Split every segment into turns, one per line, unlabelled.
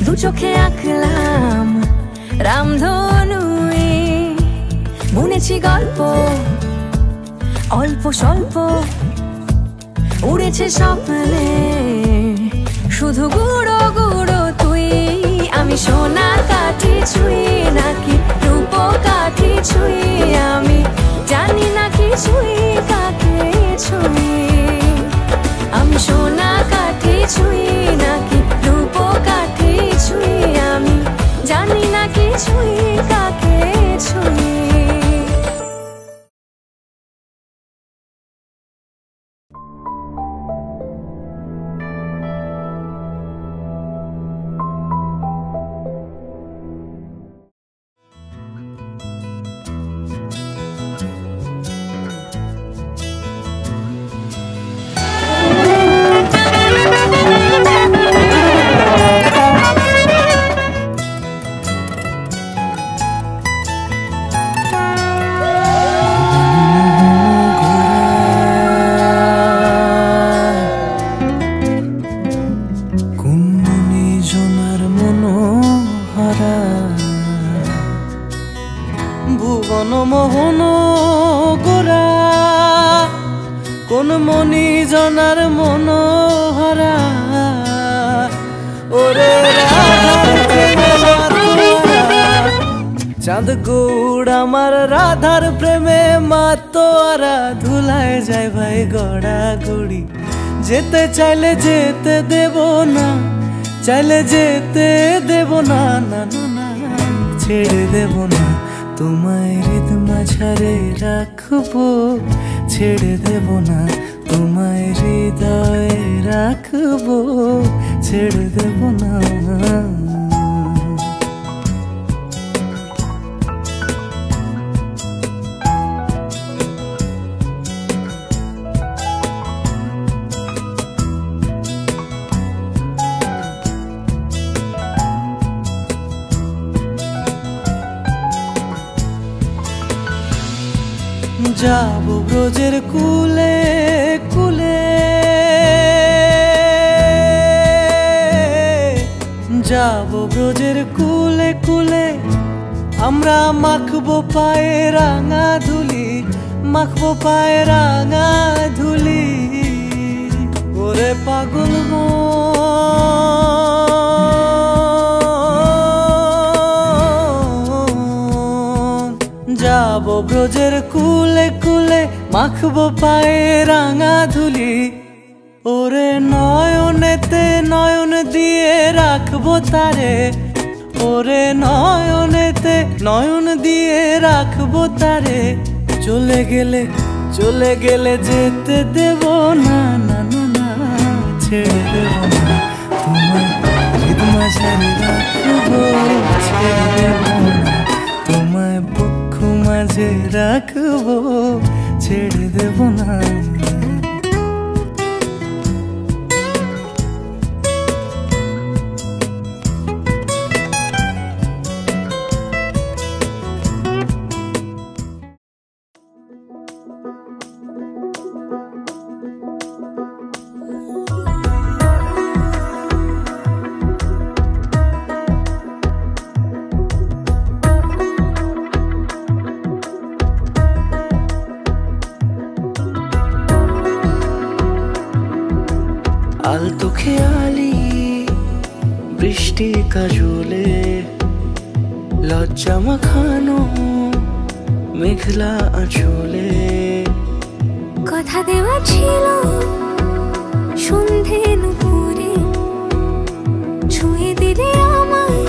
দু চোখে আঁকলাম রামধনুই, বুনেছি গল্প অল্প স্বল্প, উড়েছে স্বপ্নে শুধু গুঁড়ো গুঁড়ো তুই। আমি সোনার কাঠি ছুঁই নাকি রূপ কাঠি ছুঁই, আমি জানি না কিছুই কাকে ছুঁই। আমি সোনা কাঠি ছুঁই নাকি রূপ কাঠি ছুঁই, আমি জানি না কিছুই কাকে ছুঁই।
ভুবন মোহন গোরা কোন মনি জনার মনোহরা, ওরে চাঁদ গৌড় আমার রাধার প্রেমে মাতোয়ারা, ধুলায় যায় ভাই গড়া গড়ি। যেতে চাইলে যেতে দেব না, চাইলে যেতে দেব না, না না না ছেড়ে দেব না, তোমায় হৃদ মাঝারে রাখবো, ছেড়ে দেব না, তোমায় হৃদয়ে রাখবো, ছেড়ে দেব না। যাবো ব্রজের কুলে কুলে, যাবো ব্রজের কুলে কুলে, আমরা মাখবো পায়ে রাঙা ধুলি, মাখবো পায়ে রাঙা ধুলি। ওরে পাগল যাবো ব্রজের কুলে কুলে, মাখবো পায়ে রাঙা ধুলি। ওরে নয়নেতে নয়ন দিয়ে রাখবো তারে, ওরে নয়নেতে নয়ন দিয়ে রাখবো তারে। চলে গেলে চলে গেলে যেতে দেব না, না না না ছেড়ে দেব না, তোমায় হৃদ মাঝারে রাখবো, ছেড়ে দেব না, তোমায় বুক মাঝে রাখবো, ছেড়ে দেব না। আলতো খেয়ালি বৃষ্টি কাজলে, লজ্জা মাখানো মেঘলা আঁচলে।
কথা দেওয়া ছিল সন্ধে নুপুরে, ছুঁয়ে দিলে আমায়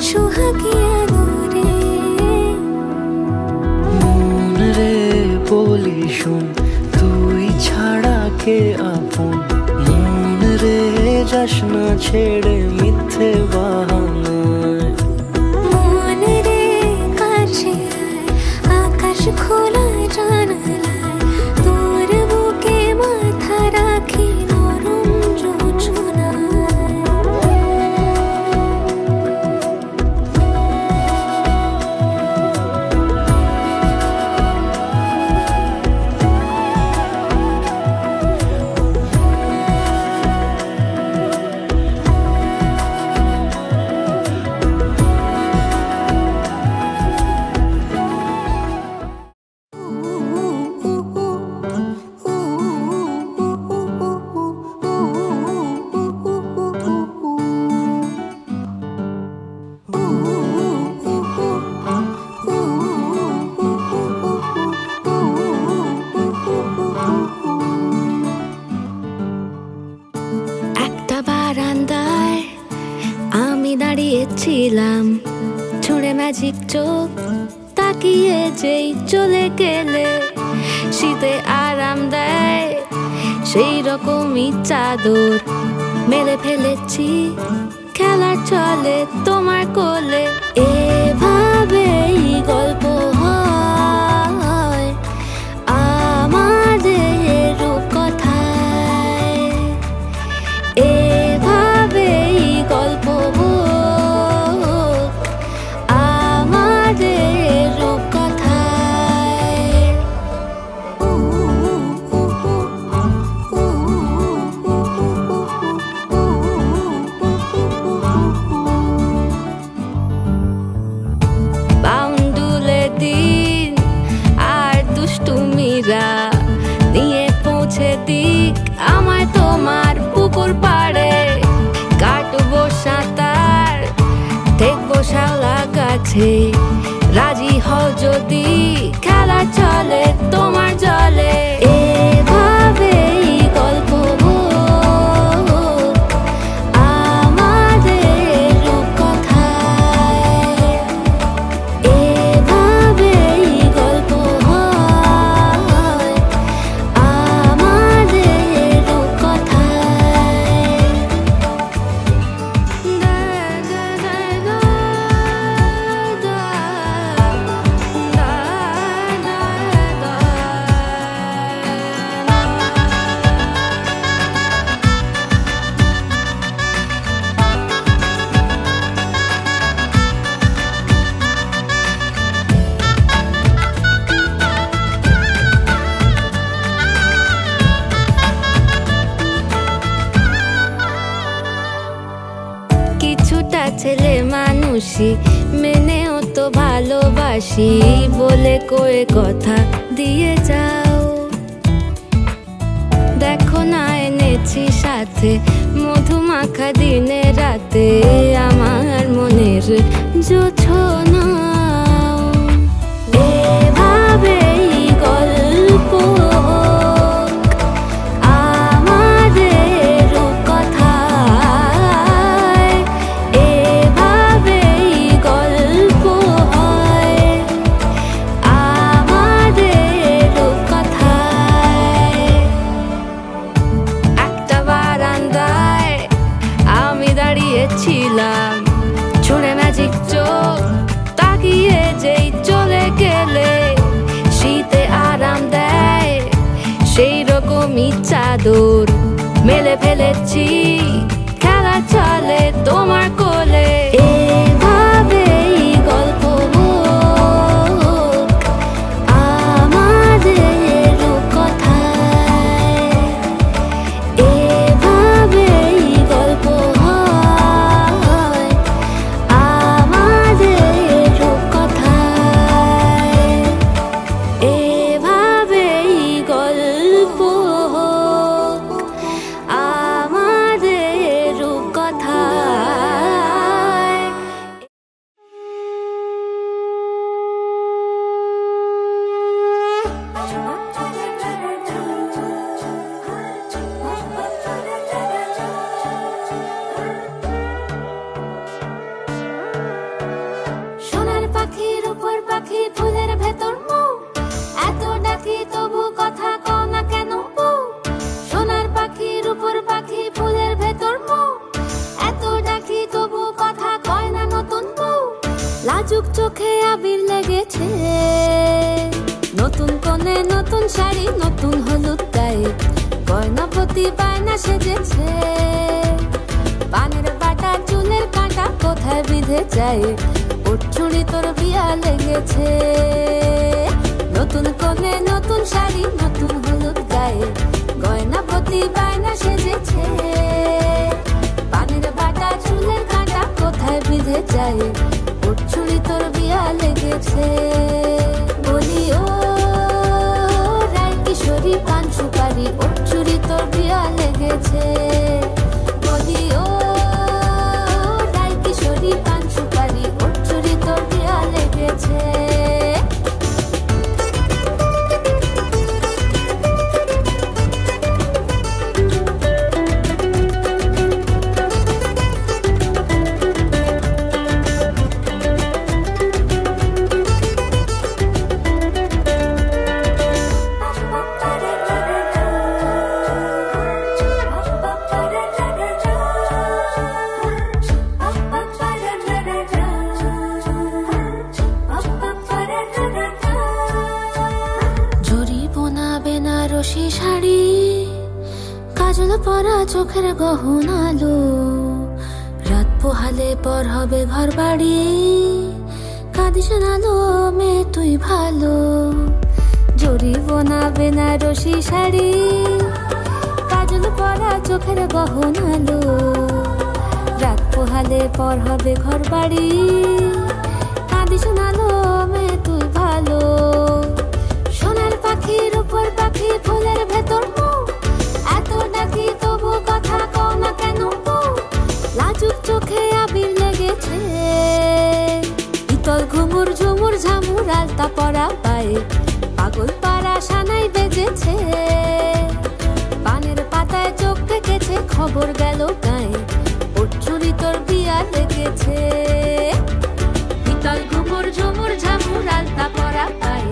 সোহাগিয়া দূরে।
মন রে বলি শোন, তুই ছাড়া কে আপন, মন রে যাস না ছেড়ে মিথ্যে বাহানায়।
মন রে কাছে আকাশ খোলা জানালায়, তোর বুকে মাথা রাখি নরম যোজনায়। আমি দাঁড়িয়েছিলাম ছুঁড়ে ম্যাজিক চোখ তাকিয়ে যেই চলে গেলে শীতে আরাম দেয় সেই রকমই চাদর মেলে ফেলেছি খেলার চলে তোমার কোলে এভাবেই গল্প হয় আমাদের রূপকথায় এভাবেই গল্প হোক আমাদের রূপকথায় বাউন্ডুলে দিন আর দুষ্টুমিরা নিয়ে পৌঁছে দিক আমার তোমার পুকুর পাড়ে কাটবো সাঁতার দেখবো শাওলা গাছে রাজি হও যদি খেলা চলে তোমার জলে এভাবেই গল্প হোক আমাদের রূপকথায় এভাবেই গল্প হয় আমাদের রূপকথায় কিছুটা ছেলে মানুষই মেনেও তো ভালোবাসি বলে কয়ে কথা দিয়ে যাও দেখো না এনেছি সাথে মধুমাখা দিনে রাতে আমার মনের জোছনা এভাবেই গল্প হোক আমাদের রূপকথায় এভাবেই গল্প হয় আমাদের রূপকথায় একটা বারান্দায় আমি দাঁড়িয়েছিলাম ছুঁড়ে ম্যাজিক চোখ তাকিয়ে যেই চলে গেলে শীতে আরাম দেয় সেই রকমই চাদর মেলে ফেলেছি খেলা চলে তোমার কোলে এভাবেই গল্প হোক আমাদের রূপকথায় এভাবেই গল্প হয় আমাদের রূপকথায় এভাবেই গল্প হোক আমাদের রূপকথায় সোনার পাখির উপর পাখি ফুলের ভেতর মুখ এত ডাকি তবু কথা কও না কেন বউ সোনার পাখির উপর পাখি ফুলের ভেতর মুখ এত ডাকি তবু কথা কয় না নতুন বউ লাজুক চোখে আবির লেগেছে নতুন কোণে নতুন শাড়ি নতুন হলুদ গায়ে গয়না প্রতি বায়না সেজেছে পানের বাটা চুলের কাঁটা কোথায় বিঁধে যায় উঠছুড়ি তোর বিয়া লেগেছে নতুন কোণে নতুন শাড়ি নতুন হলুদ গায়ে গয়না প্রতি বায়না সেজেছে পানের বাটা চুলের কাঁটা কোথায় বিঁধে যায় উঠছুড়ি তোর বিয়া লেগেছে বলি ও রায় কিশোরী পান সুপারি উঠছুড়ি তোর বিয়া লেগেছে বলি ও রায় কিশোরী পান সুপারি উঠছুড়ি তোর বিয়া লেগেছে কাজল পরা চোখের গহনালো, রাত পোহালে পর হবে ঘর বাড়ি। কাঁদিস নালো মেয়ে তুই ভালো, জরিব না বেনারসি শাড়ি। কাজল পরা চোখের গহনালো, রাত পোহালে পর হবে ঘর বাড়ি। কাঁদিস নালো মেয়ে তুই ভালো। সোনার পাখি রূপোর পাখি ফুলের ভেতর মুখ, এত ডাকি তবু কথা কও না কেন? লাজুক চোখে আবির লেগেছে, ইতল ঘুমুর ঝুমুর ঝামুর আলতা পরা পায়ে, পাগল পাড়া সানাই বেজেছে। পানের পাতায় চোখ থেকেছে, খবর গেল গায়ে, ওর চুরি তোর বিয়া লেগেছে। ইতল ঘুমুর ঝুমুর ঝামুর আলতা পরা পায়ে,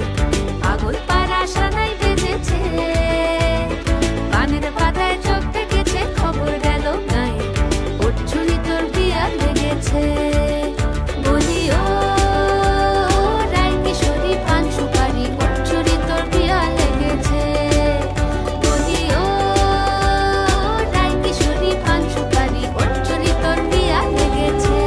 পাগল পাড়া সানাই বেজেছে। পানের পাতায় চোখ থেকেছে, খবর গেল গায়ে, ওর চুরি তোর বিয়া লেগেছে। বলি ও রাই কিশোরী পান সুপারি, ওর চুরি তোর বিয়া লেগেছে। বলি ও রাই কিশোরী পান সুপারি, ওর চুরি তোর বিয়া লেগেছে।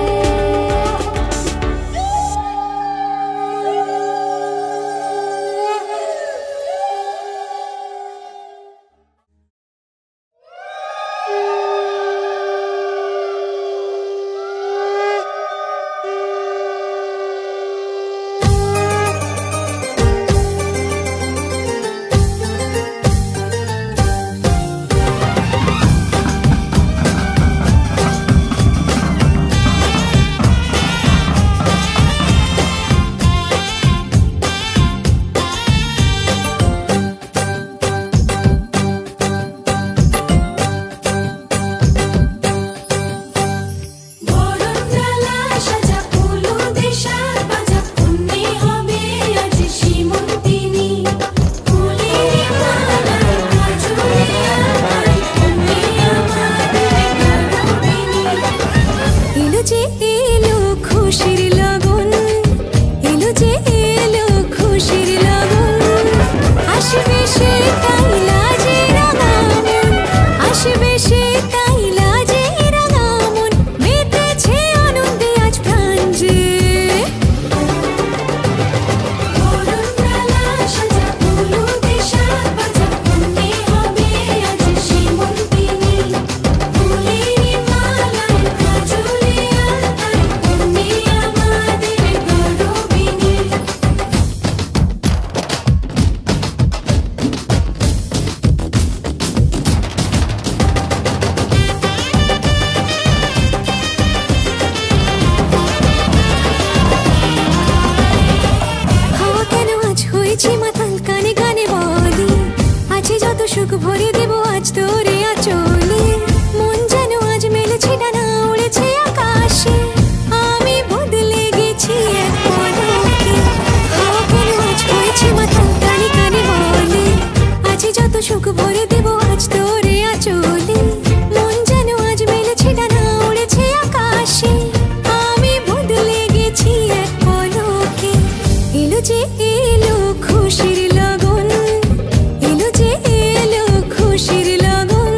খুশির লগন, এলো যে এলো খুশির লগন।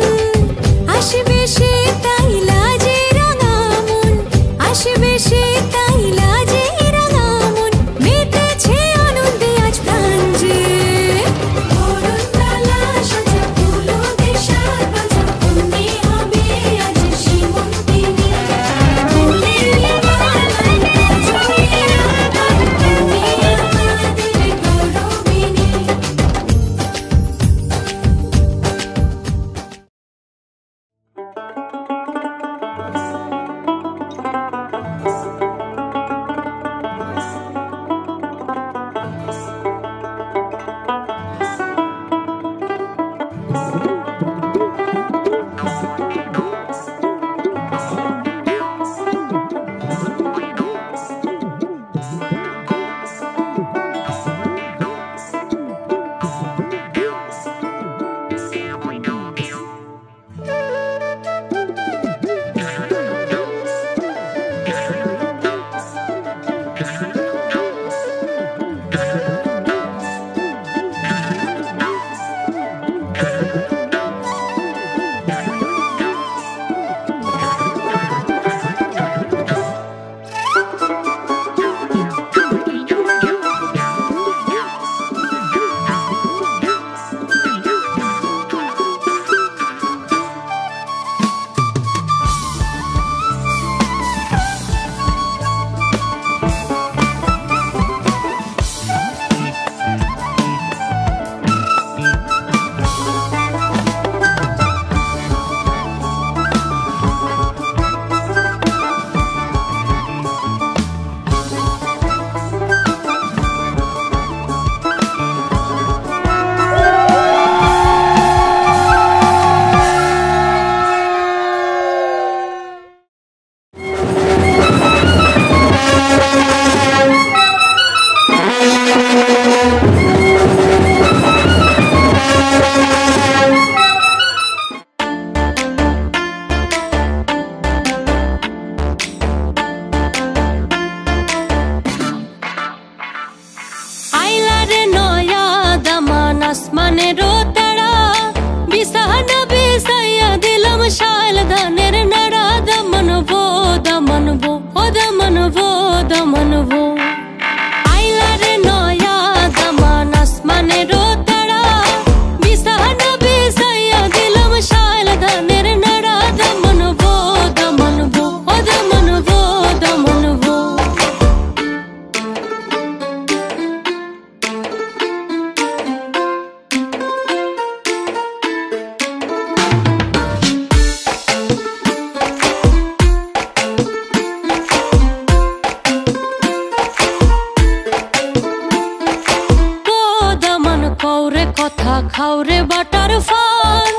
খাওরে বাটার ফান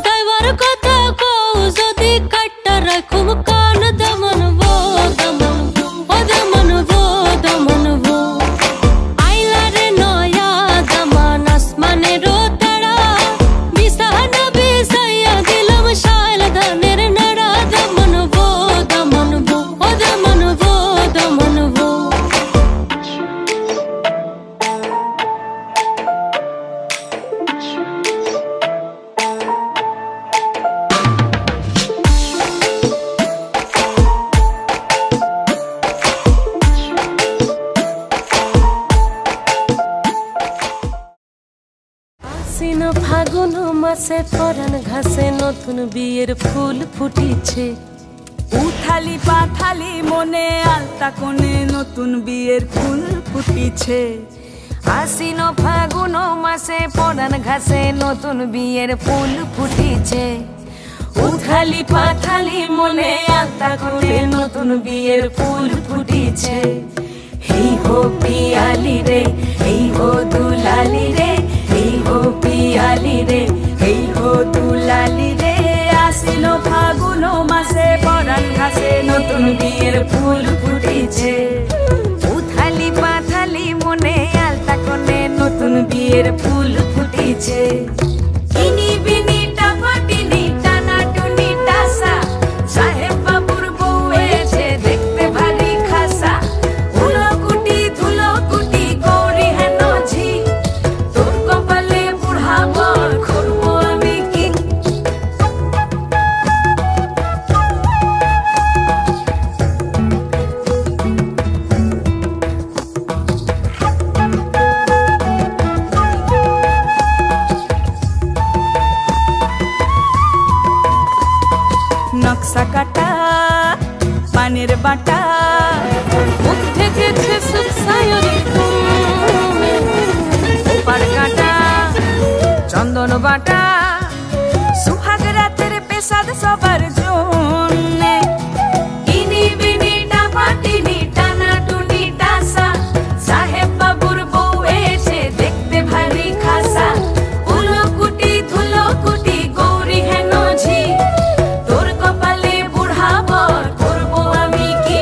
দাইবার কথা কও যদি কাটটা রাখুম কান দমনবো দমনবো ও দমনবো দমনবো আইলা রে নয়া দমান আসমানের তারা বিছানা বিছাইয়া দিলাম শাল ধানের নাড়া দমনবো দমনবো ও দমনবো দমনবো আশ্বিন ফাগুন মাসে পরাণ ঘাসে নতুন বিয়ের ফুল ফুটিছে
উথালি পাথালি মনে আলতা কোণে নতুন বিয়ের ফুল ফুটিছে
আশ্বিন ফাগুন মাসে পরাণ ঘাসে নতুন বিয়ের ফুল ফুটিছে উথালি পাথালি মনে আলতা কোণে নতুন বিয়ের ফুল ফুটিছে এই হো পিয়ালি রে এই হো দুলালি রে এই হো পিয়ালি রে এই হো দুলালি রে
আশ্বিন ফাগুন মাসে পরাণ ঘাসে নতুন বিয়ের ফুল ফুটিছে
উথালি পাথালি মনে আলতা কোণে নতুন বিয়ের ফুল ফুটিছে ইনি বিনি টাপাটিনি টানা টুনি টাসা সাহেব বাবুর বউ এসে দেখতে ভারী খাসা ধুলো কুটি গৌরী হেন ঝি তোর কপালে বুড়া বর করবো আমি কি
নকশা কাটা পানের বাটা
মুখ থেকে ছেসুক সায়রি ওপার কাটা চন্দন বাটা
সুহাগ রাতের পেশাদ সবার জন্যে
ইনি বিনি টাপাটিনি টানা টুনি টাসা সাহেব বাবুর বউ এসে দেখতে ভারী খাসা ধুলো কুটি গৌরী হেন ঝি তোর কপালে বুড়া বর করবো আমি কি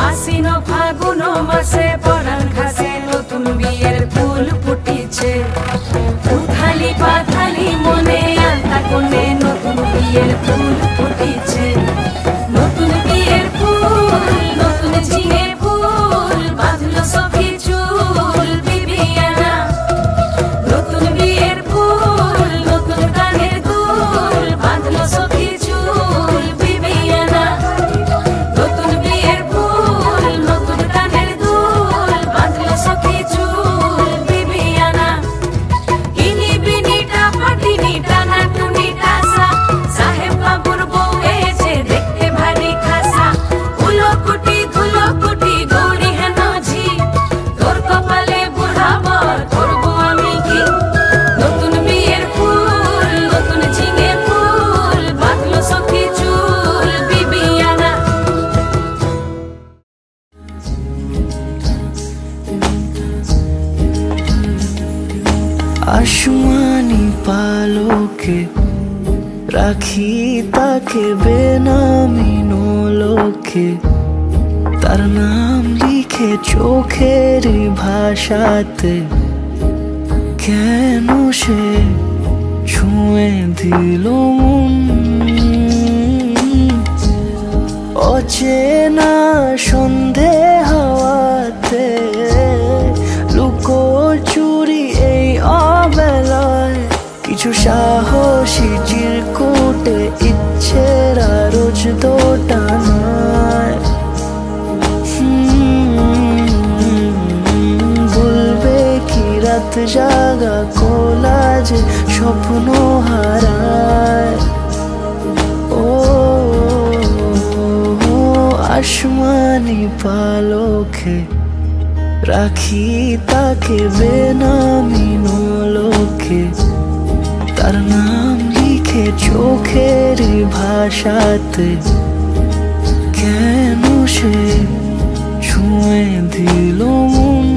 আশ্বিন ফাগুন মাসে পরাণ ঘাসে নতুন বিয়ের ফুল ফুটিছে উথালি পাথালি মনে আলতা কোণে নতুন বিয়ের ফুল ফুটিছে নতুন বিয়ের ফুল নতুন ঝিঙে ফুল বাঁধলো সখী চুল বিবিয়ানা নতুন বিয়ের ফুল নতুন কানের দুল বাঁধলো সখী চুল বিবিয়ানা নতুন বিয়ের ফুল নতুন কানের দুল বাঁধলো সখী চুল বিবিয়ানা ইনি বিনি টাপাটিনি টানা টুনি টাসা সাহেব বাবুর বউ এসে দেখতে ভারী খাসা ধুলো কুটি গৌরী হেন ঝি তোর কপালে বুড়া বর করবো আমি কি নতুন বিয়ের ফুল নতুন ঝিঙে ফুল বাঁধলো সখী চুল বিবিয়ানা
আসমানি পালকে রাখি তাকে বেনামি নোলকে তার নাম লিখে চোখের ভাষাতে কেন সে ছুঁয়ে দিল মন অচেনা সন্ধে হাওয়াতে লুকো চুরি এই অবেলায় কিছু সাহসী চিরকুটে ইচ্ছেরা রোজ দোটানায় বলবে কি রাত জাগা কোলাজে স্বপ্ন হারায় ও আসমানি পালকে রাখি তাকে বেনামি নোলকে তার নাম লিখে চোখের ভাষাতে কেন সে ছুঁয়ে দিল মন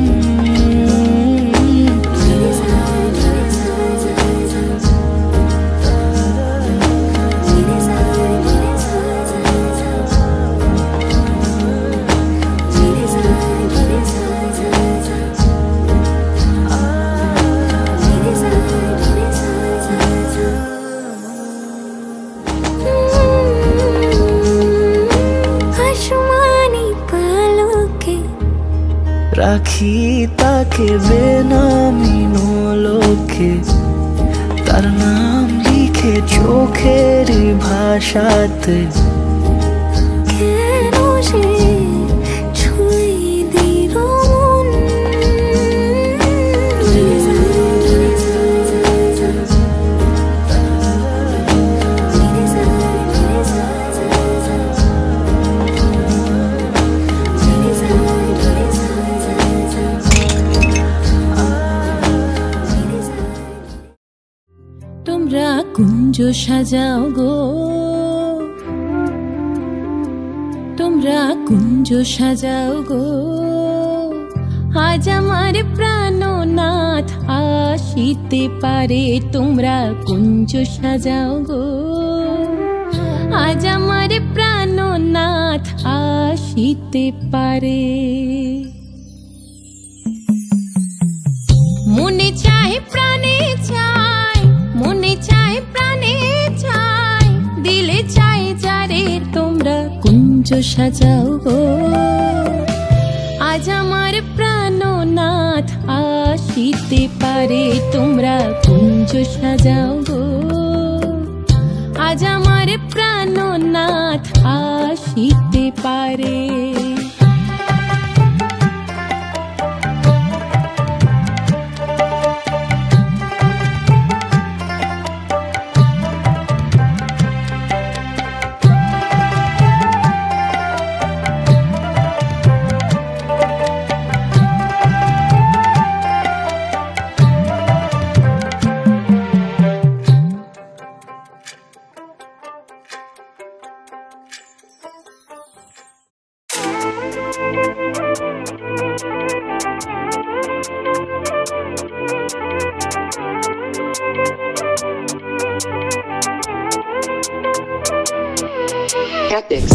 রাখি তাকে বেনামি লোকে, তার নাম লিখে চোখের ভাষাতে।
কেন সে ছুঁয়ে দিল মন, তোমরা কুঞ্জ সাজাও গো, তোমরা কুঞ্জ সাজাও গো, আজ আমার প্রাণনাথ আসিতে পারে। তোমরা কুঞ্জ সাজাও গো, আজ আমার প্রাণনাথ আসিতে পারে। মনে চায় প্রাণে চায়, মনে চায় প্রাণে চায়, দিলে চায় যারে। তোমরা কুঞ্জ সাজাও গো, আজ আমার প্রাণনাথ আসিতে পারে। তোমরা কুঞ্জ সাজাও গো, আজ আমার প্রাণনাথ আসিতে পারে।
Tactics.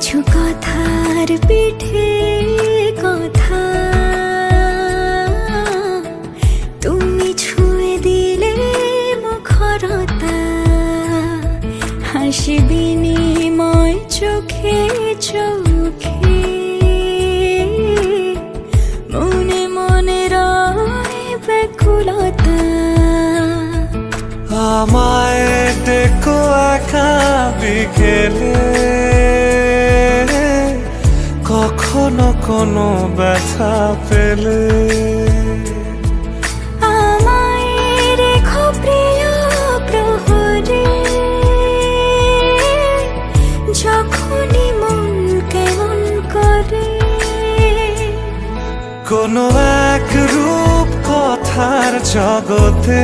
কিছু কথার পিঠে কথা তুমি ছুঁয়ে দিলে মুখরতা হাসি বিনিময় চোখে চোখে মনে মনে রয় ব্যাকুলতা
আমায় ডেকো একা বিকেলে কখনো কোনো ব্যথা পেলে
আমায় রেখো প্রিয় প্রহরে যখনই মন কেমন করে
কোনো এক রূপ কথার জগতে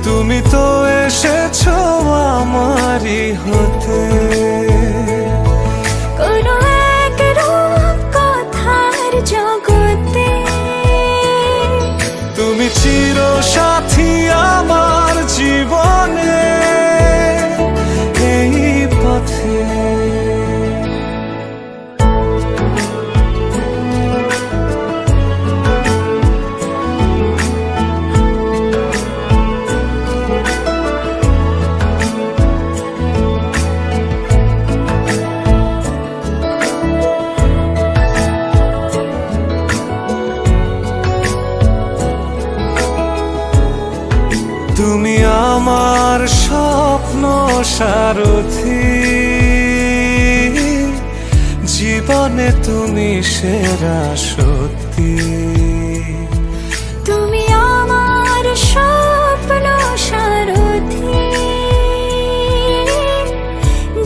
তুমি তো এসেছো আমারই হতে
কোনো এক রূপ কথার জগতে
তুমি চির সাথী আমার জীবনে এই পথে তুমি আমার স্বপ্ন সারথি জীবনে তুমি সেরা সত্যি
তুমি আমার স্বপ্ন সারথি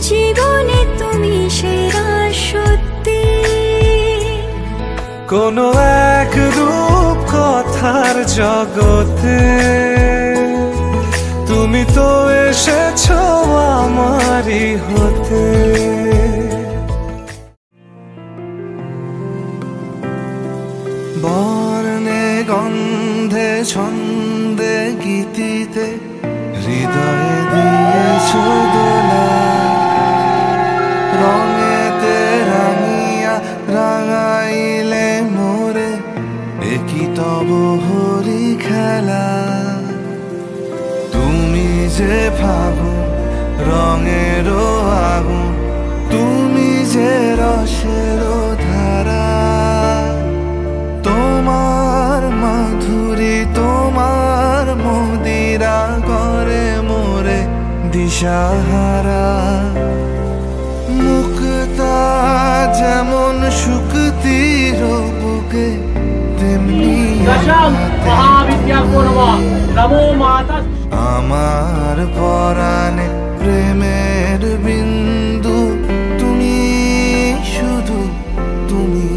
জীবনে তুমি সেরা সত্যি
কোনো এক রূপ কথার জগতে তুমি তো এসেছো আমারই হতে বর্ণে গন্ধে ছন্দে গীতিতে হৃদয়ে দিয়েছো দোলা রঙেতে রাঙিয়া রাঙাইলে মোরে একই তব হরি খেলা তুমি যে ফাগুন রঙেরও আগুন তুমি যে রসেরও ধারা তোমার মাধুরী তোমার মদিরা করে মোরে দিশাহারা মুক্তা যেমন শুকতির বুকে তেমনি আমার পরাণে প্রেমের বিন্দু তুমি শুধু তুমি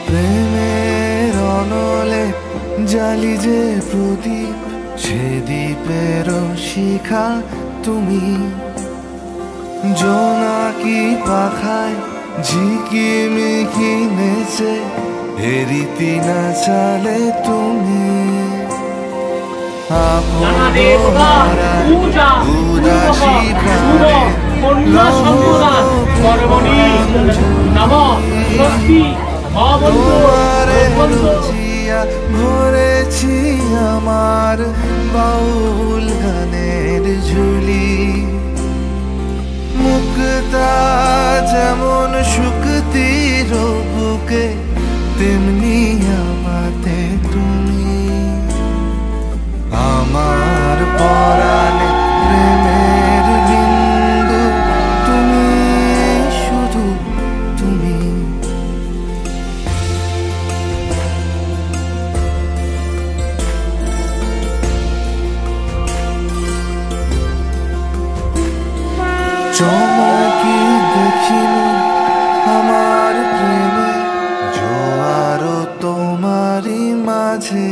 প্রেমের অনলে জালি যে প্রদীপ সে দ্বীপের শিখা তুমি জোনাকি পাখায় ঝিকিমিকি নেচে এরিতি না চালে তুমি উদাসী ভরেছি আমার বাউল গানের ঝুলি মুক্তা যেমন শুকতির বুকে তেমনি আমাতে তুমি আমার পরাণে প্রেমের বিন্দু তুমি শুধু তুমি চমকি দেখিনি আমার প্রেমে জোয়ারও তোমারই মাঝে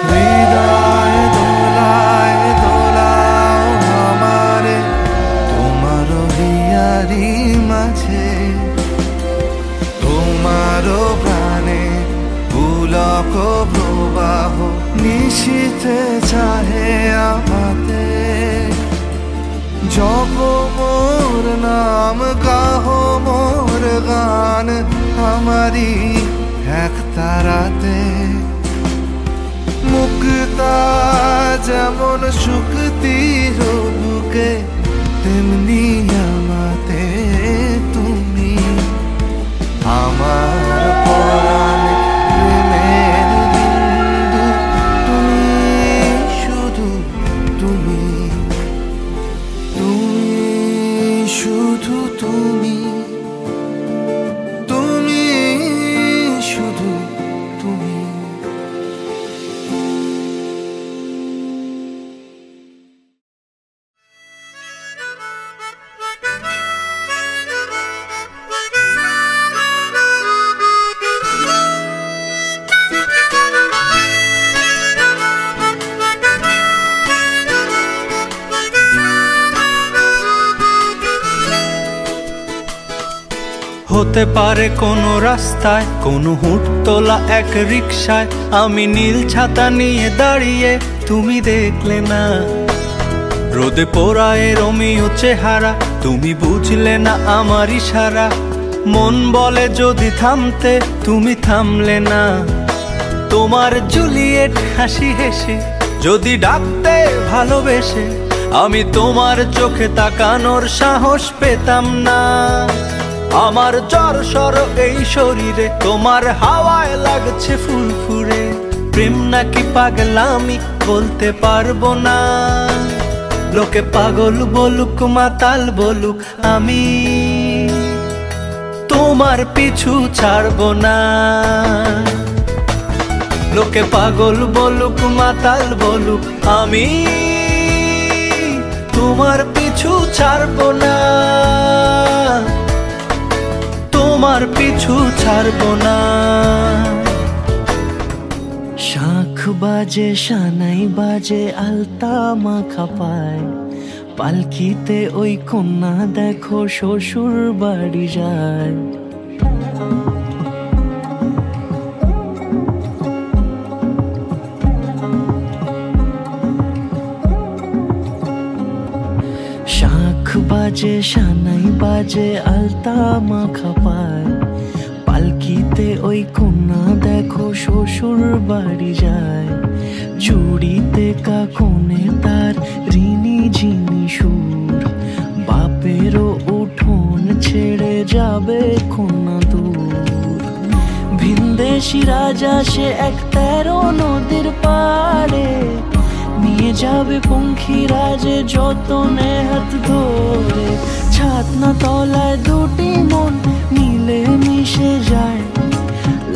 হৃদয় দোলায় দোলাও আমারে তোমার হিয়ারি মাঝে তোমার
লাখো প্রবাহ নিশীথে চাহে আমাতে। জপ মোর নাম গাহো মোর গান আমারি এক তারাতে। মুক্তা যেমন শুক্তির বুকে তেমনি আমাতে তুমি। আমার পরাণে প্রেমের বিন্দু তুমি, শুধু তুমি, তুমি শুধু তুমি, তুমি শুধু তুমি।
হতে পারে কোনো রাস্তায়, কোনো হুট তোলা এক রিকশায় আমি নীল ছাতা নিয়ে দাঁড়িয়ে, তুমি দেখলে না। রোদে পোড়ায় রোমিও চেহারা, তুমি বুঝলে না আমার ইশারা। মন বলে যদি থামতে, তুমি থামলে না। তোমার জুলিয়েট হাসি হেসে যদি ডাকতে ভালোবেসে, আমি তোমার চোখে তাকানোর সাহস পেতাম না। আমার জ্বর সর এই শরীরে, তোমার হাওয়ায় লাগছে ফুরফুরে। প্রেম নাকি পাগলামি বলতে পারবো না। লোকে পাগল বলুক মাতাল বলুক, আমি তোমার পিছু ছাড়বো না। লোকে পাগল বলুক মাতাল বলুক, আমি তোমার পিছু ছাড়বো না। তোমার পিছু ছাড়বো না। শাঁখ বাজে সানাই বাজে আলতা মাখা পায়, পালকিতে ওই কন্যা দেখো শ্বশুর বাড়ি যায়। শাঁখ বাজে সানাই বাজে আলতা মাখা পায়, পালকিতে ওই কন্যা দেখো শ্বশুর বাড়ি যায়। চুড়িতে কাকনে তার ঋণী ঝিনি সুর, বাপেরও উঠোন ছেড়ে যাবে কন্যা দূর। ভিনদেশি রাজা সে এক 13 নদীর পাড়ে, নিয়ে যাবে পঙ্খী রাজে যতনে হাত ধরে। ছাতনা তলায় দুটি মন মিলে মিশে যায়,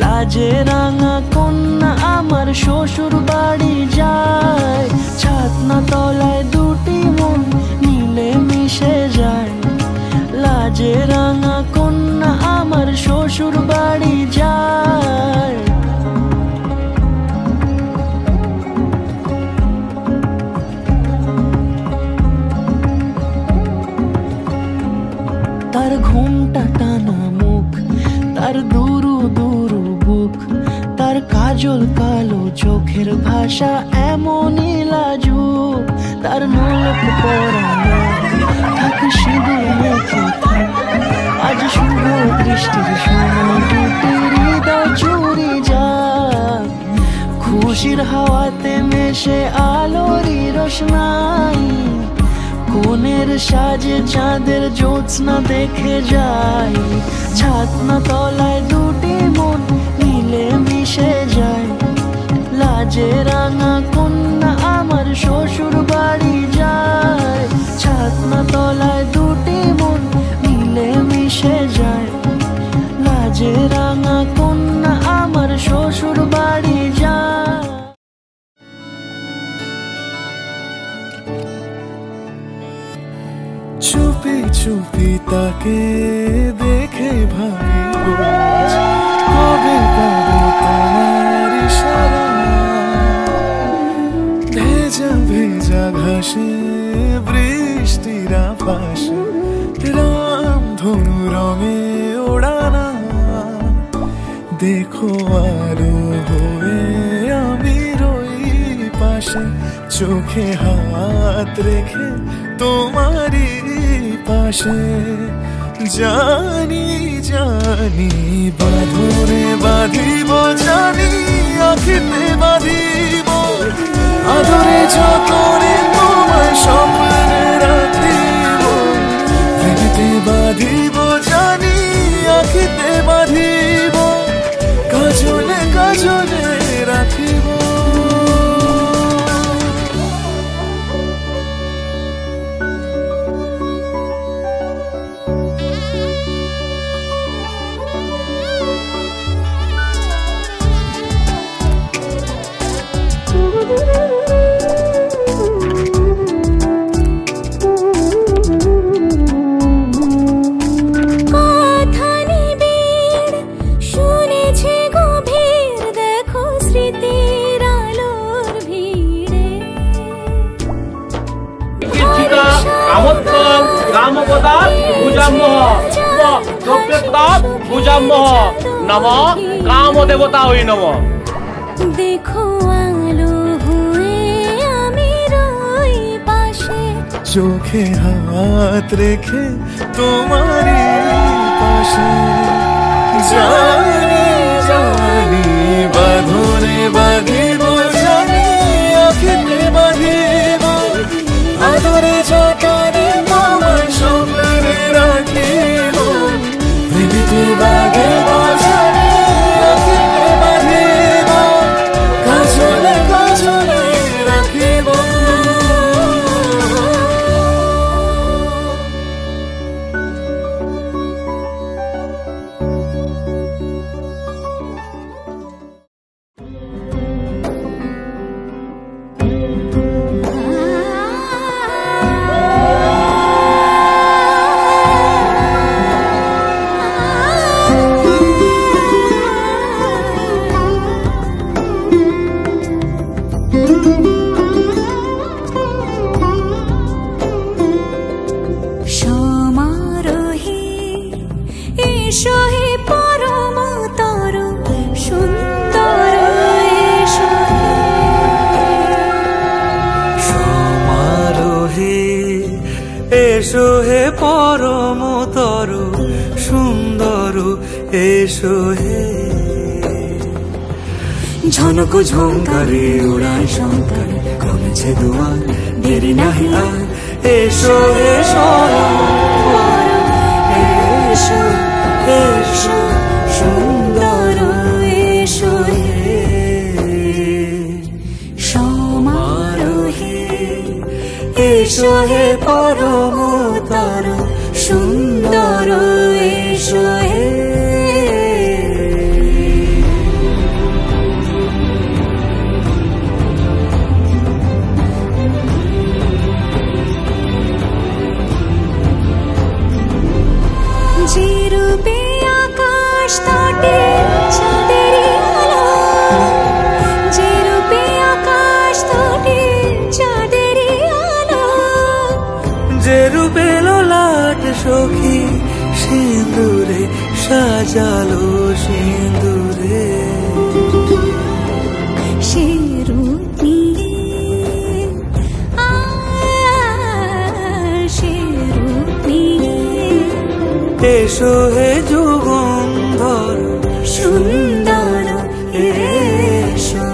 লাজে রাঙা কন্যা আমার শ্বশুর বাড়ি যায়। ছাতনা তলায় দুটি মন মিলে মিশে যায়, লাজে রাঙা কন্যা আমার শ্বশুর বাড়ি যায়। তার ঘুমটা টানা মুখ, তার দুরু দুরু বুক, তার কাজল কালো চোখের ভাষা এমনই লাজুক। তার নলক পরা নখ থাক সিঁদুর মেখে থাক, আজ শুভ দৃষ্টির সময় দুটি হৃদয় চুরি যাক। খুশির হাওয়াতে মেশে আলোরই রোশনাই, কোণের সাজে চাঁদের জ্যোৎস্না দেখে যাই। ছাতনা তলায় দুটি মন মিলে মিশে যায়, লাজে রাঙা কন্যা আমার শ্বশুর বাড়ি যায়। ছাতনা তলায় দুটি মন মিলে মিশে যায়, লাজে রাঙা কন্যা আমার শ্বশুর বাড়ি যায়।
চুপি চুপি তাকে দেখে ভাবি কবে পাবো তোমার ইশারা। ভেজা ভেজা ঘাসে বৃষ্টির আভাসে রাম ধনু রঙে ওড়ানা। দেখো আলো হয়ে আমি রই পাশে, চোখে হাত রেখে তোমারই পাশে। জানি জানি বাঁধনে বাঁধিব, জানি আঁখিতে বাঁধিব, আদরে যতনে তোমায় স্বপ্নে রাখিব। প্রেমেতে বাঁধিব, জানি আঁখিতে বাঁধিব, কাজলে কাজলে রাখিব।
নম কাম দেবতা হই নম।
দেখো আলো হয়ে আমি রই পাশে,
চোখে হাত রেখে তোমারই পাশে। জানি জানি বাঁধনে বাঁধিব, জানি আঁখিতে বাঁধিব, আদরে যতনে তোমায় স্বপ্নে রাখিব। প্রেমেতে বাঁধিব, জানি আঁখিতে বাঁধিব, কাজলে কাজলে রাখিব।
এসো হে পরমতর সুন্দর, এসো হে। ঝনক ঝঙ্কারে উড়ায় শঙ্কারে, কমেছে দুয়ার দেরি নাহি আর। এসো এসো এসো এসো সুন্দর, এসো হে সমারোহে। এসো হে পরমতর সুন্দর, এসো হে। যে রূপে আকাশ তটে চাঁদেরই আলো, যে রূপে আকাশ তটে চাঁদেরই আলো, যে রূপে লোলাট সখী সিঁদুরে সাজালো সিঁদুরে। সে রূপ নিয়ে সে রূপ নিয়ে এসো হে যুগন্ধর সুন্দর, এসো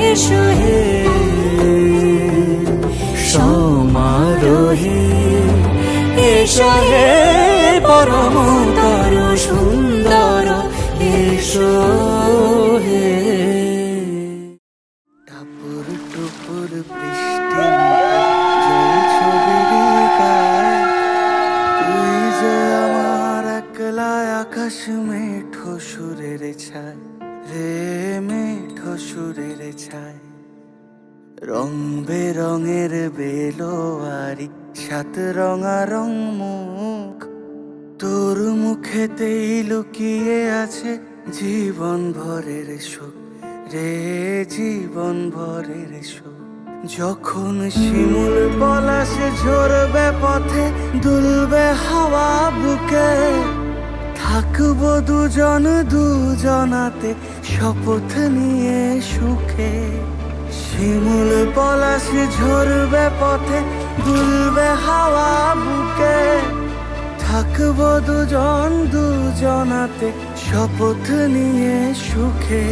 এসো হে সমারোহে। এসো হে পরমতর সুন্দর, এসো হে। টাপুর টুপুর বৃষ্টি জল ছবির গায়, তুই যে আমার একলা আকাশ মেঠো সুরের ছায় রে, মেঠো সুরের ছায়। রং বেরঙের বেলোয়ারি সাত রঙারং মুখ, তোর মুখেতেই লুকিয়ে আছে জীবন ভরের সুখ রে, জীবন ভরের সুখ। যখন শিমুল পলাশে ঝরবে পথে, দুলবে হাওয়া বুকে, থাক থাকবো দুজন দুজনাতে শপথ নিয়ে সুখে শিমুল পলাশ ঝরবে পথে দুলবে হাওয়া বুকে থাকবো দুজন দুজনাতে শপথ নিয়ে সুখে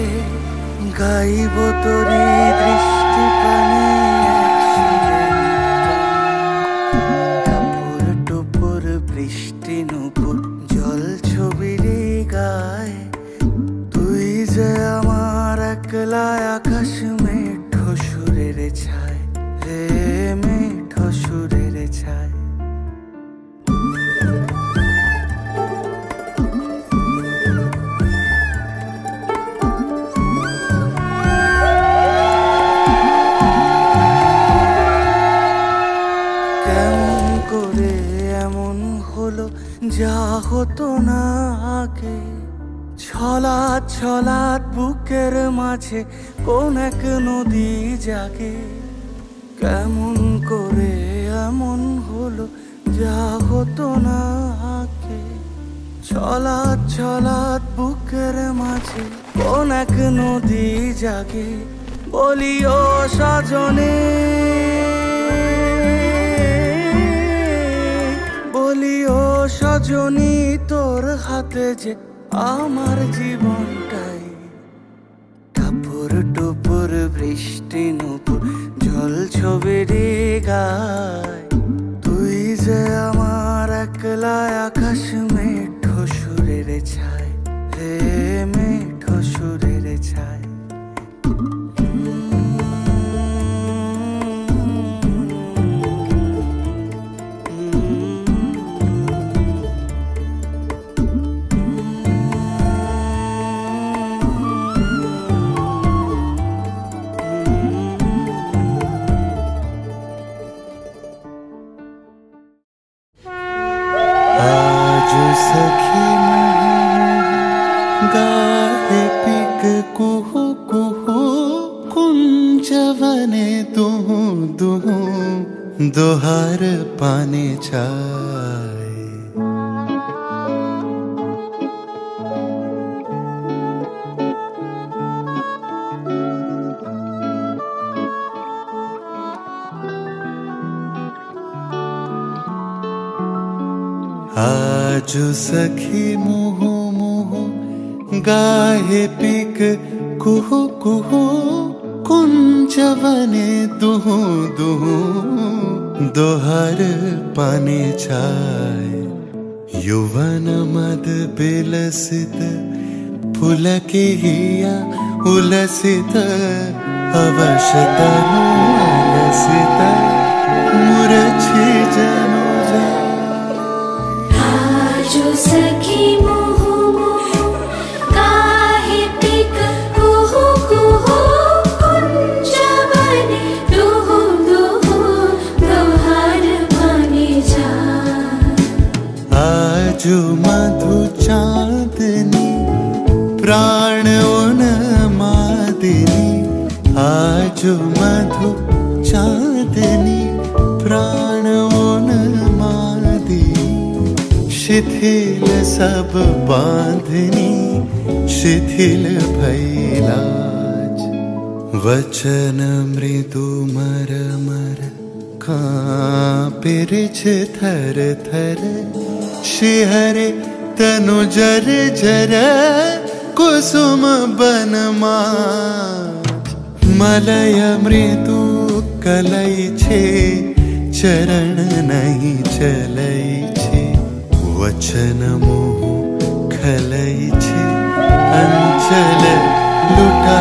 গাইব তোরে দৃষ্টি পানে টাপুর টুপুর বৃষ্টি নুপুর জল ছবির গায় তুই যে আমার একলা আকাশ মেঠো সুরের ছায় রে মেঠো সুরের ছায় যা হতো না আগে ছলাৎ ছলাৎ বুকের মাঝে কোন এক নদী জাগে কেমন করে এমন হলো যা হতো না আগে ছলাৎ ছলাৎ বুকের মাঝে কোন এক নদী জাগে বলি ও সজনে বলি ও সজনী তোর হাতে যে আমার জীবনটাই টাপুর টুপুর বৃষ্টি নুপুর জল ছবির গায় তুই যে আমার একলা আকাশ মেঠো সুরের ছায় রে মেঠো সুরের ছায় सखी गाहे पिक कुहू कुहू कुंजवने दुहू दुहू दोहार पाने चाय आज सखी मुहु मुहु गाहे पिक कुहू कुहू कुंजवने दुहू दुहू दोहर पाने छाय युवन मद बिलसित पुलके हिया उलसित अवशतनु अलसित मुरछे जनो
जो सखी मुहु मुहु गाहे पिक कुहू कुहू कुंजवने दुहू दुहू दोहार पाने जाय
आज मधु चांदनी प्राण उन्मादिनी आज मधु चांदनी प्राण उन्मादिनी शिथिल सब बांधनी शिथिल भैलाज वचन मृदु मर मर कांपिरिछ थर थर शिहरे तनु जर जर कुसुम बनमाज मलय मृदु कलई छे चरण नहीं चलई छे वचन मोह खलई छे अंचल लुटा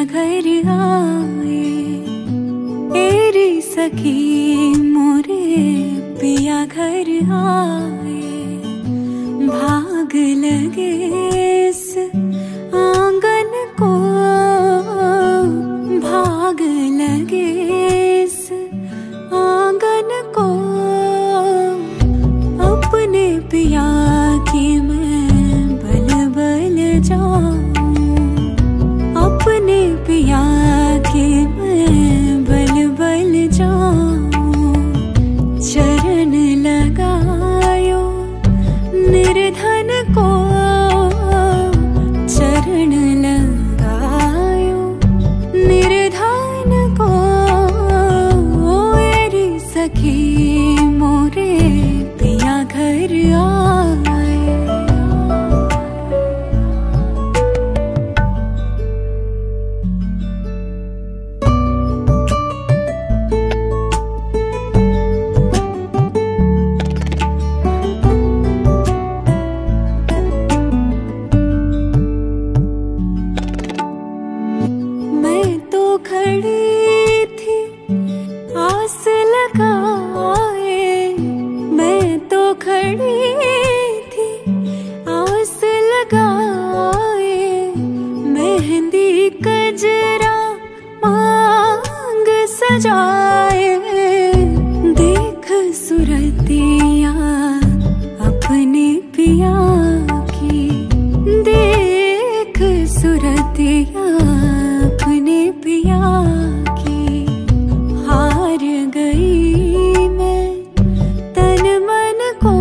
घर आए, तेरी सखी मोरे पिया घर आए। भाग लगे इस आंगन को, भाग लगे इस आंगन को। अपने पिया की मैं बल बल जाऊं, अपने पिया की मैं बल बल जाऊं। चरण लगायो निर्धन को, चरण लगायो निर्धन को। मेरी सखी मोरे पिया घर आए। मैं तो खड़ी थी आस लगाए, मैं तो खड़ी थी आस लगाए। मेहंदी कजरा मांग सजाए, देख सुरतिया अपने पिया की, देख सुरतिया अपने पिया की। हार गई मैं तन मन को,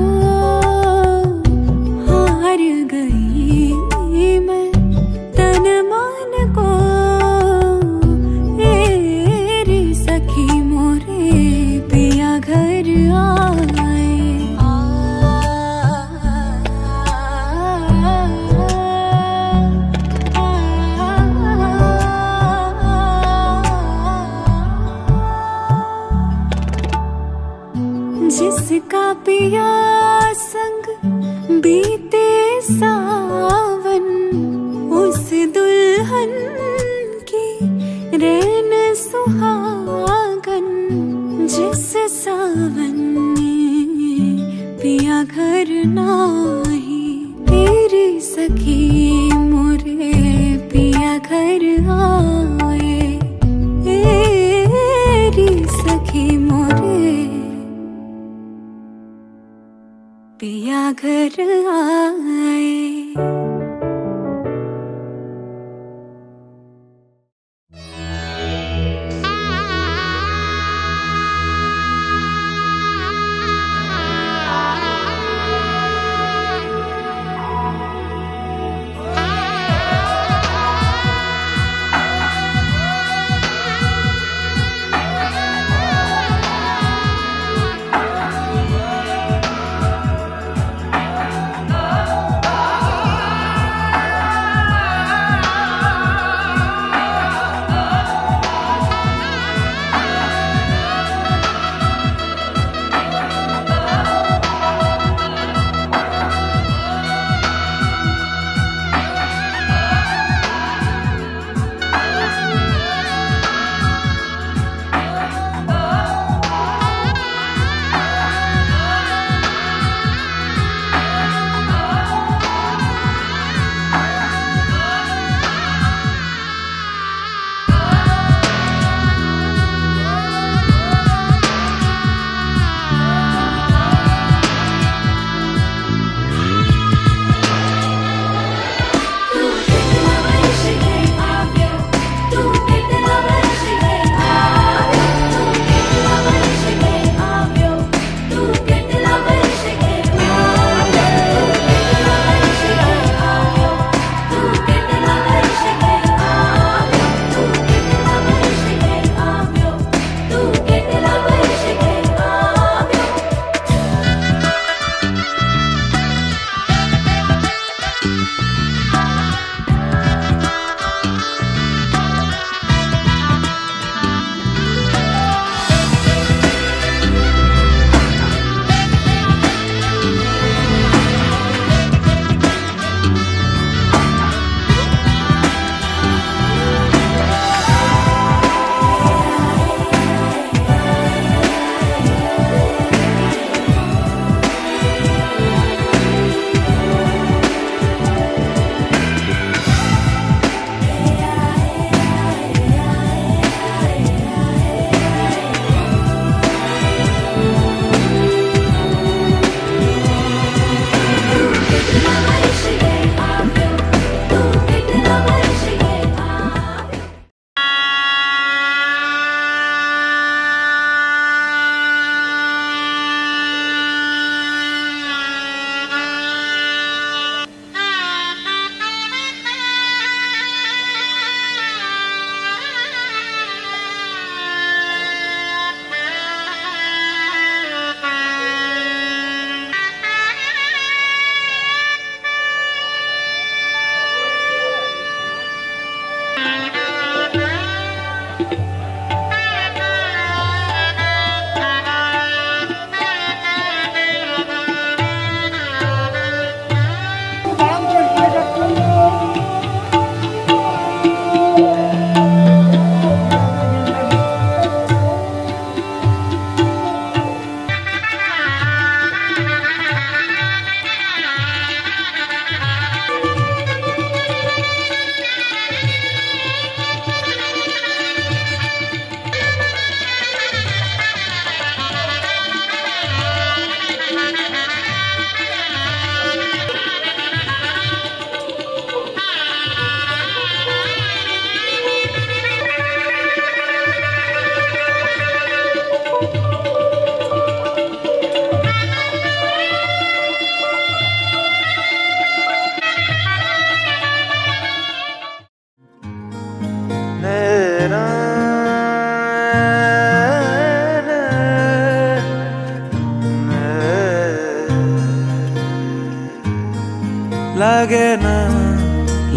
हार गई मैं तन मन को। मेरी सखी मोरे पिया घर आए। जिसका पिया संग बीते सावन, उस दुल्हन की रैन सुहागन। जिस सावन में पिया घर नाही, तेरी सखी मोरे पिया घर आए। तेरी सखी मोरे पिया घर आए।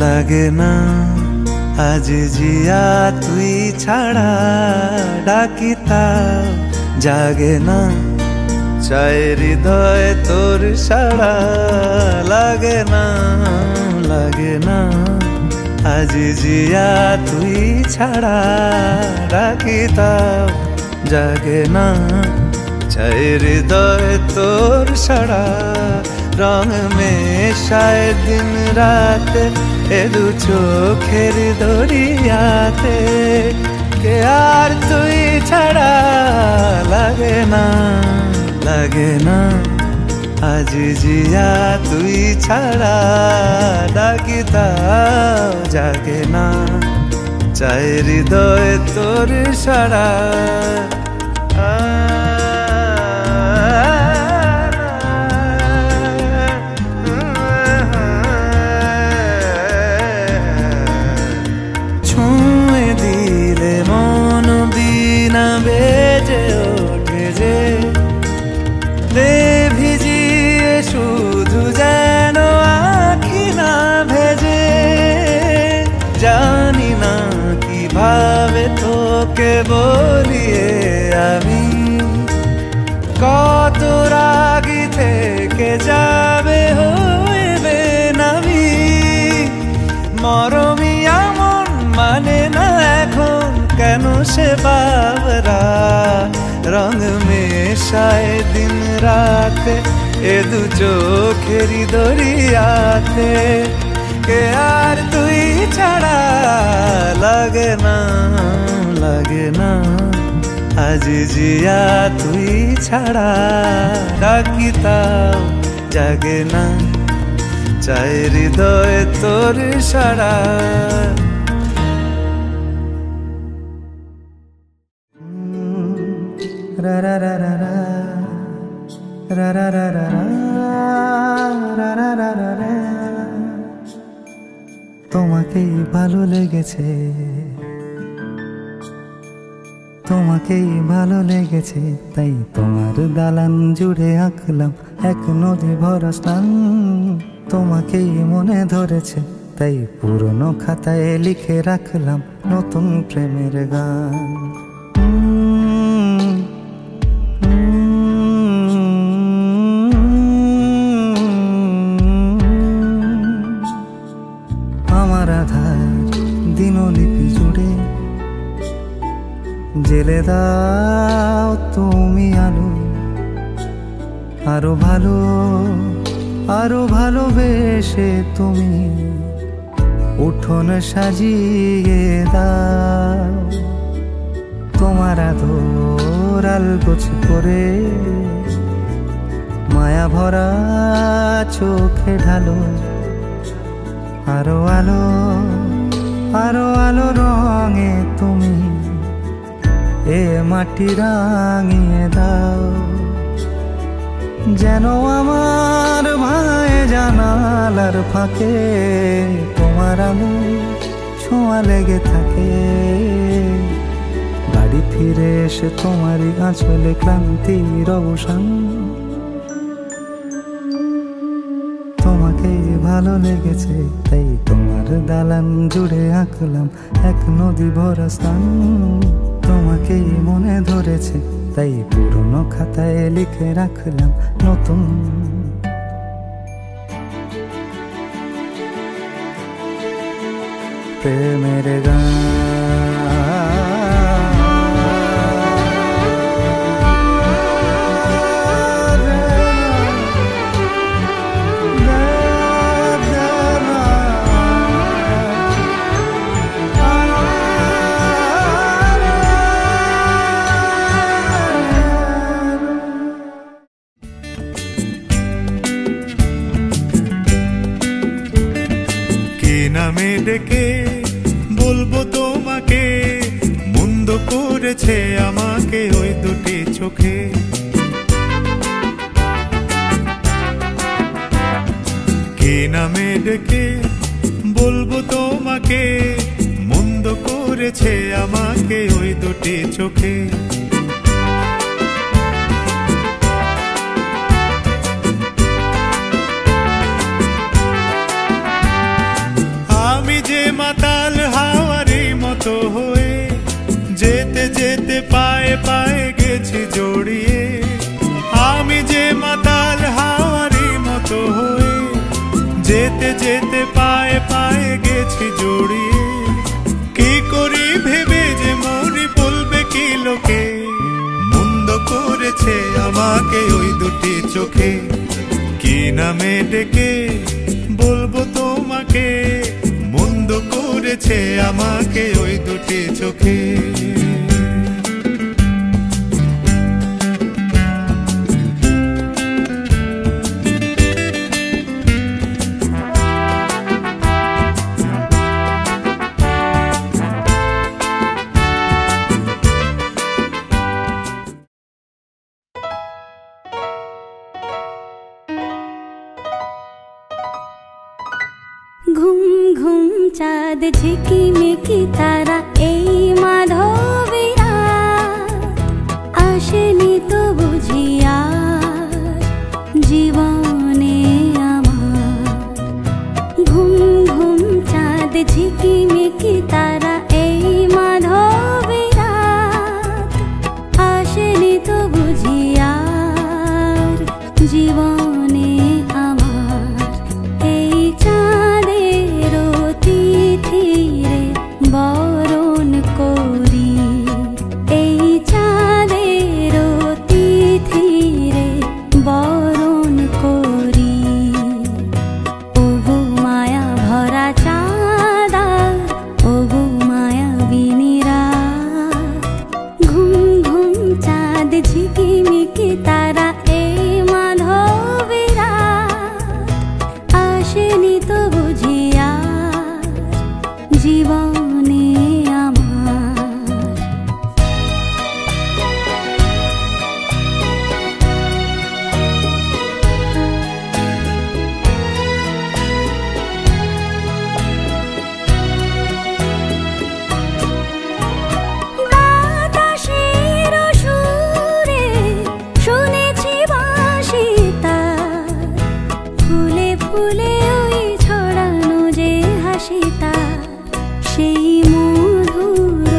লাগে না আজ জিয়া তুই ছাড়া ডাকি তাও জাগে না চায় হৃদয় তোর সাড়া লাগে না আজ জিয়া তুই ছাড়া ডাকি তাও জাগে না চায় হৃদয় তোর সাড়া রং মেশায় দিন রাত এ দু চোখের দরিয়াতে কে আর তুই ছাড়া লাগে না আজ জিয়া তুই ছাড়া ডাকি তাও জাগে না চায় হৃদয় তোর সাড়া বেজে ওঠে যে ভিজিয়ে শুধু যেন আখি না ভেজে জানি না কিভাবে তোকে বলিয়ে আমি কত রাগি থেকে যাবে হইবে নামি মরমি এমন মানে না এখন কেন সে বাবরা রং মেশায় দিন রাতে এ দু চোখেরি দরিয়াতে কে আর তুই ছাড়া লাগে না আজ জিয়া তুই ছাড়া ডাকি তাও জাগে না চায় হৃদয় তোর সাড়া ra ra ra ra ra ra ra ra ra ra ra ra ra ra তোমাকেই ভালো লেগেছে তাই তোমার দালান জুড়ে আঁকলাম এক নদী ভরা স্থান তোমাকেই মনে ধরেছে তাই পুরনো খাতায় লিখে রাখলাম নতুন প্রেমের গান দিনলিপি জুড়ে জেলে দাও তুমি আলো আরো ভালোবেসে তুমি উঠোন সাজিয়ে দাও তোমার আদর আলগোছ করে মায়া ভরা চোখে ঢালো আরো আলো রঙে তুমি এ মাটি রাঙিয়ে দাও যেন আমার ভাই জানালার ফাঁকে তোমার আলো ছোঁয়া লেগে থাকে বাড়ি ফিরে এসে তোমারই আঁচলে ক্লান্তির অবসান তোমাকে ভালো লেগেছে, তাই তোমার দালান জুড়ে আঁকলাম এক নদী ভরা স্থান। তোমাকেই মনে ধরেছে, তাই পুরনো খাতায় লিখে রাখলাম নতুন। প্রেমের গান
নামে ডেকে বলবো তোমাকে, মন্দ করেছে আমাকে ওই দুটি চোখে। কে নামে ডেকে বলবো তোমাকে, মন্দ করেছে আমাকে ওই দুটি চোখে। মাতাল হাওয়ারি মতো হয়ে যেতে যেতে পায়ে পায়ে গেছি জড়িয়ে। আমি যে মাতাল হাওয়ারি মতো হয়ে যেতে যেতে পায়ে পায়ে গেছি জড়িয়ে। কি করি ভেবে যে মরি বলবে কি লোকে, মন্দ করেছে আমাকে ওই দুটি চোখে। কি নামে ডেকে বলবো তোমাকে, মন্দ করেছে আমাকে ওই দুটি চোখে।
ঘুম ঘুম চাঁদ ঝিকিমিকি তারা এই মাধবীরা, আসেনি তো বুঝিয়া জীবনে আমার। ঘুম ঘুম চাঁদ ঝিকিমিকি তারা এই মাধবীরা, আসেনি তো বুঝিয়া জীবনে আমার। এই চাঁদের তিথিরে বরণ করি, এই চাঁদের তিথিরে বরণ করি। ওগো মায়া ভরা চাঁদা, ওগো মায়া বিনিরা। ঘুম ঘুম চাঁদ ঝিকিমিকি তারা এই মাধবীরা, আসেনি তো বুঝিয়া জীবনে আমার। বাতাসের সুরে শুনেছি বাঁশি তার, ফুলে ফুলে ওই ছড়ানো যে হাসি তার। সেই মধুর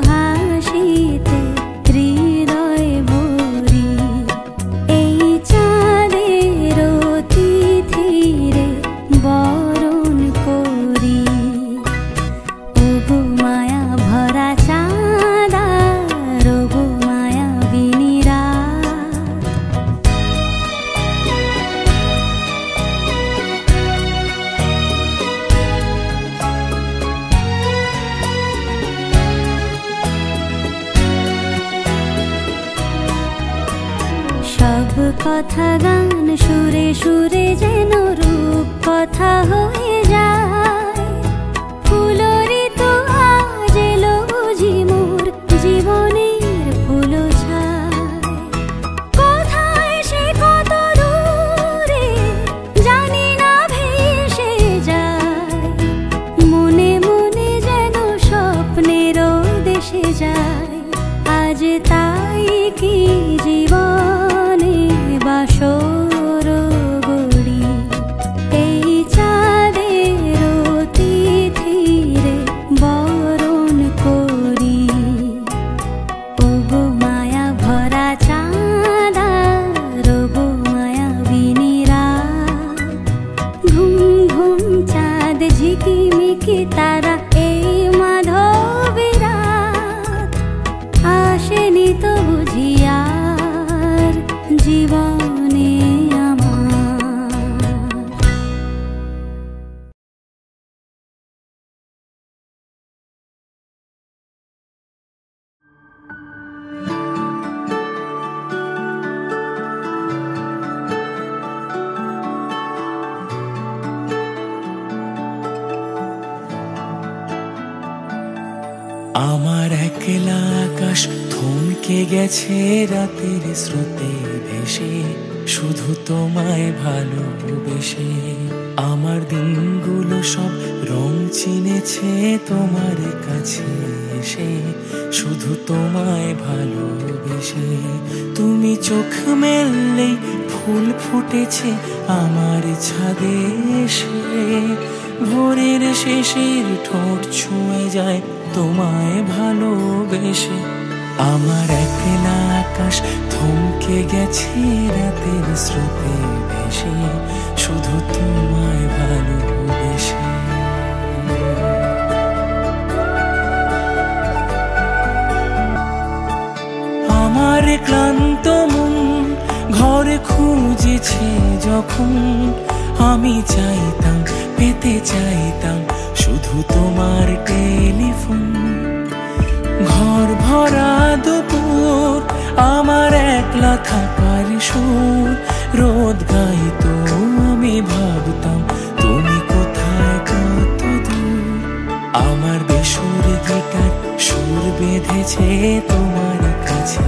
হাসিতে হৃদয় ভরি, এই চাঁদের তিথিরে বরণ করি। ওগো মায়া ভরা চাঁদা, ওগো মায়া বিনিরা। সব কথা গান সুরে সুরে যেন রূপ কথা হয়ে যায়। ফুলরি তো আজ এলো বুঝি মোর জীবনের ফুল ছায়। কোথায় সে কত দূরে জানি না ভেসে যায়, মনে মনে যেন স্বপ্নের দেশে যায়। আজ তাই কি জীবনে বাসর গড়ি, এই চাঁদ
আমার একলা আকাশ থমকে গেছে রাতের স্রোতে ভেসে, শুধু তোমায় ভালোবেসে। আমার দিনগুলো সব রং চিনেছে তোমার কাছে এসে, শুধু তোমায় ভালোবেসে। তুমি চোখ মেললেই ফুল ফুটেছে আমার ছাদে এসে, ভোরের শেষের ঠোঁট ছুঁয়ে যায় তোমায় ভালোবেসে। আমার একলা আকাশ থমকে গেছে রাতের স্রোতে ভেসে, শুধু তোমায় ভালোবেসে। আমার ক্লান্ত মন ঘরে খুঁজেছে যখন, আমি চাইতাম পেতে চাইতাম শুধু তোমার টেলিফোন। ঘর ভরা দুপুর আমার একলা থাকার সুর, রোদ গাইতো আমি ভাবতাম তুমি কোথায় কত দূর। আমার বেসুর গিটার সুর বেঁধেছে তোমার কাছে